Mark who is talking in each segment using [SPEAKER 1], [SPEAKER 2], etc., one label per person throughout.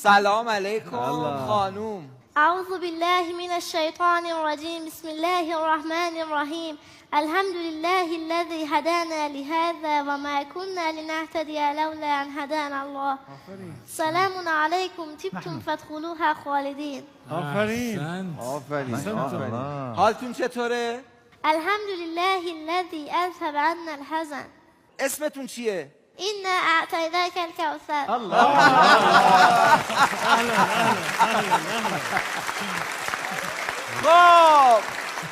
[SPEAKER 1] سلام علیکم خانوم.
[SPEAKER 2] أعوذ بالله من الشيطان الرجيم. بسم الله الرحمن الرحيم. الحمد لله الذي هدانا لهذا وما كنا لنهتدي لولا أن هدانا الله. سلام عليكم طبتم فادخلوها خالدين.
[SPEAKER 3] آفرین.
[SPEAKER 1] حالتون چطوره؟
[SPEAKER 2] الحمد لله الذي أذهب عنا الحزن.
[SPEAKER 1] اسمتون چیه؟
[SPEAKER 2] إنا أعطيناك الكوثر.
[SPEAKER 1] خب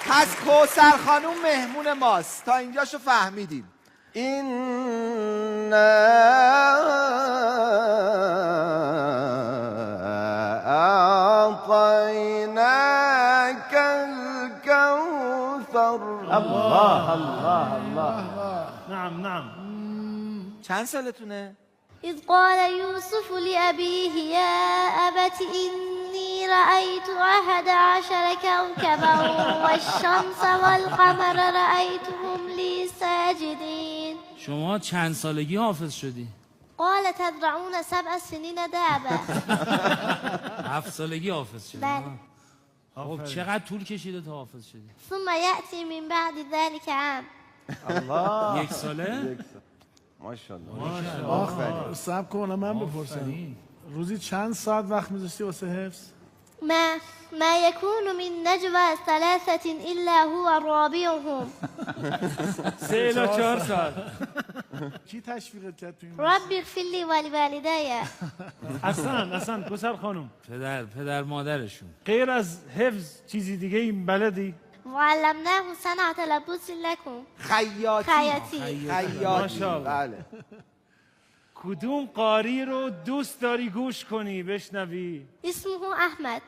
[SPEAKER 1] پس کوثر خانوم مهمون ماست. تا اینجاشو فهمیدیم.
[SPEAKER 4] إنا أعطيناك الكوثر.
[SPEAKER 3] الله الله الله. نعم نعم.
[SPEAKER 1] چند سالتونه؟
[SPEAKER 2] إذ قال يوسف لأبيه يا أبت إني رأيت 11 كوكبا والشمس والقمر رأيتهم لي ساجدين.
[SPEAKER 5] شما چند سالگی حافظ شدی؟
[SPEAKER 2] قال تزرعون 7 سنين دابا.
[SPEAKER 5] 7 سالگی حافظ شدی؟
[SPEAKER 2] بله.
[SPEAKER 5] خب چقدر طول کشیده تا حافظ شدی؟
[SPEAKER 2] ثم يأتي من بعد ذلك عام.
[SPEAKER 4] الله.
[SPEAKER 5] 1 ساله؟
[SPEAKER 4] ماشاءالله.
[SPEAKER 3] صبر کن من بپرسم روزی چند ساعت وقت میذاشتی واسه حفظ؟
[SPEAKER 2] ما يكون من نجوى 3 إلا هو رابعهم.
[SPEAKER 3] 3 الی 4 ساعت. کی تشویقت کرد تو این؟
[SPEAKER 2] رب اغفر لي ولوالدي.
[SPEAKER 3] اصلا کوثر خانم
[SPEAKER 5] پدر مادرشون
[SPEAKER 3] غیر از حفظ چیزی دیگه این بلدی؟
[SPEAKER 2] وعلمناه صنعة لبوس لكم.
[SPEAKER 1] خیاطی.
[SPEAKER 3] ماشاءالله.
[SPEAKER 1] بله.
[SPEAKER 3] کدوم قاری رو دوست داری گوش کنی بشنوی؟
[SPEAKER 2] اسمه أحمد.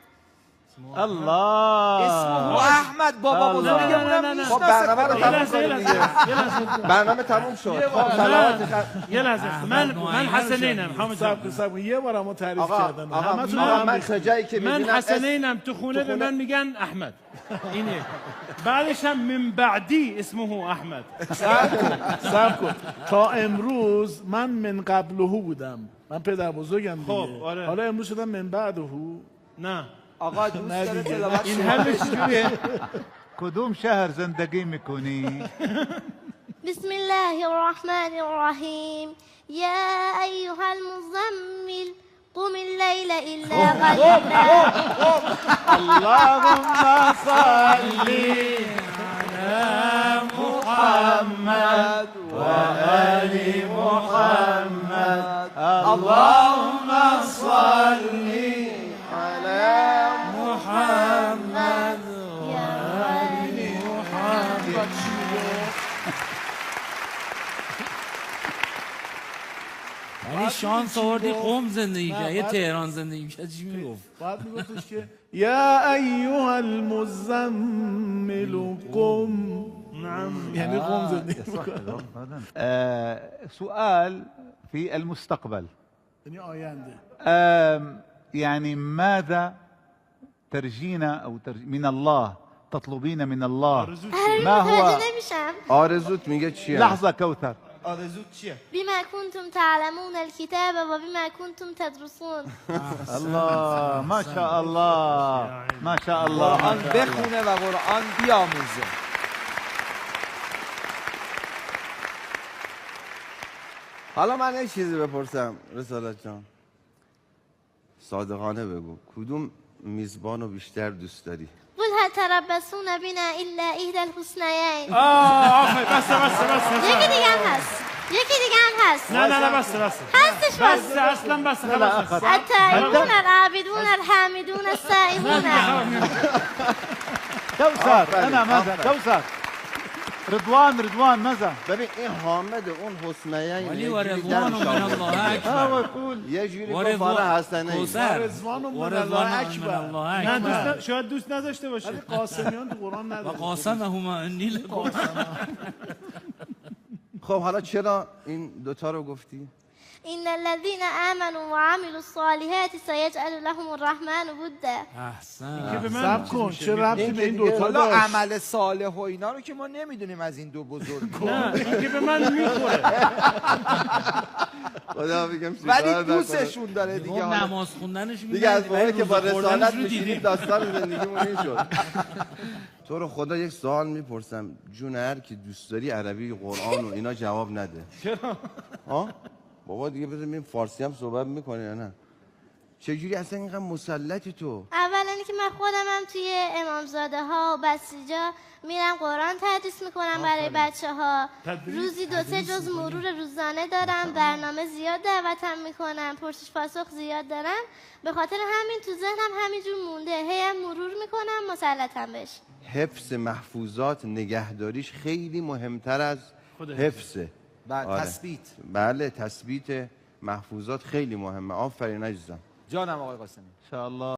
[SPEAKER 4] الله.
[SPEAKER 1] اسمه احمد بابا بزرگمونم.
[SPEAKER 4] خب برنامه رو تموم
[SPEAKER 3] یه
[SPEAKER 4] کنیم دیگه. برنامه تموم شد. خب سلامت.
[SPEAKER 3] یه لحظه من حسنینم. حامد صاحب یه بار ما تعریف کردن.
[SPEAKER 4] آقا من کجایی که
[SPEAKER 3] من
[SPEAKER 4] میبینم
[SPEAKER 3] حسنینم تو خونه به من میگن احمد. اینه. بعدش هم من بعدی اسمه احمد. صبر کن. تا امروز من قبله بودم. من پدر بزرگم دیگه.
[SPEAKER 4] خب آره.
[SPEAKER 3] حالا امروز شدم من بعده. نه.
[SPEAKER 1] آقا دوست داره تلاوت
[SPEAKER 3] این همش جوریه.
[SPEAKER 6] کدوم شهر زندگی میکنی؟
[SPEAKER 2] بسم الله الرحمن الرحيم. يا أيها المزمل قم الليل إلا قليلا.
[SPEAKER 6] اللهم صل على محمد وآل محمد. اللهم صل على محمد وآل محمد.
[SPEAKER 5] یعنی شانس آوردی قم زندگی کرد یه تهران زندگی کرد. چی میگفت؟
[SPEAKER 3] باید میگفتش که یا ایها المزمل قم. نعم یعنی قم زندگی میکنه.
[SPEAKER 6] سؤال في المستقبل
[SPEAKER 3] یعنی آینده.
[SPEAKER 6] يعني ماذا ترجين أو من الله تطلبين من الله؟ ما هو
[SPEAKER 4] آرزوت میگه چیه؟
[SPEAKER 6] لحظة كوثر.
[SPEAKER 1] آرزوت چیه؟
[SPEAKER 2] بما كنتم تعلمون الكتاب وبما كنتم تدرسون.
[SPEAKER 6] الله ما شاء الله ما شاء الله.
[SPEAKER 1] قرآن بخونه و قرآن بیاموزه.
[SPEAKER 4] حالا من یه چیزی بپرسم رسالت جان. صادقانه بگو کدوم میزبان رو بیشتر دوست داری؟
[SPEAKER 2] قل هل تربصون بنا إلا إحدى الحسنيين.
[SPEAKER 3] آفرین. بس.
[SPEAKER 2] یکی دیگه هم هست.
[SPEAKER 3] نه بس.
[SPEAKER 2] هستش بس.
[SPEAKER 3] اصلا بس خلاص.
[SPEAKER 2] التائبون العابدون الحامدون السائحون.
[SPEAKER 6] كوثر أنا ماذا؟ كوثر رضوان ماذا؟
[SPEAKER 4] ببین این حامد اون حسنیین
[SPEAKER 5] ولی و رضوان من الله اکبر.
[SPEAKER 4] یه جوری گفت آره حسنیین.
[SPEAKER 3] رضوان من الله اکبر. شاید دوست نداشته باشه. ولی قاسمیان تو قرآن نداره.
[SPEAKER 5] و قاسمهما انی لکم.
[SPEAKER 4] خب حالا چرا این دوتا رو گفتی؟
[SPEAKER 2] إن الذين آمنوا وعملوا الصالحات سيجعل لهم الرحمن ودا.
[SPEAKER 5] احسن.
[SPEAKER 3] صبر کن چه ربطی به این دوتا
[SPEAKER 1] حالا
[SPEAKER 3] داشت؟
[SPEAKER 1] عمل صالح و اینا رو که ما نمیدونیم از این دو بزرگ.
[SPEAKER 3] نه این که به من میخوره.
[SPEAKER 4] خدا بگم
[SPEAKER 1] ولی دوستشون داره دیگه.
[SPEAKER 5] خب
[SPEAKER 1] حالا
[SPEAKER 5] نماز خوندنش
[SPEAKER 4] دیگه از موقعی که با رسالت
[SPEAKER 5] رو
[SPEAKER 4] میشینیم
[SPEAKER 5] دیدیم.
[SPEAKER 4] داستان زندگیمون این شد. تو رو خدا یک سوال میپرسم، جون هر کی دوست داری عربی قرآن و اینا جواب نده.
[SPEAKER 3] چرا؟
[SPEAKER 4] ها؟ بابا دیگه بذار ببین فارسی هم صحبت میکنه یا نه؟ چجوری اصلا اینقدر مسلطی تو؟
[SPEAKER 2] اولا اینکه من خودم هم توی امامزاده ها و بسیجا میرم قرآن تدریس میکنم برای بچه ها.
[SPEAKER 3] تدریس؟
[SPEAKER 2] روزی 2-3 جز مرور روزانه دارم، برنامه زیاد دعوتم میکنم، پرسش پاسخ زیاد دارم. به خاطر همین تو ذهنم همینجور مونده، هی هم مرور میکنم مسلطم بهش.
[SPEAKER 4] حفظ محفوظات نگهداریش خیلی مهمتر از حفظه.
[SPEAKER 1] بله
[SPEAKER 4] آره.
[SPEAKER 1] تثبیت.
[SPEAKER 4] بله تثبیت محفوظات خیلی مهمه. آفرین عزیزم.
[SPEAKER 1] جانم آقای قاسمی.
[SPEAKER 6] انشاءالله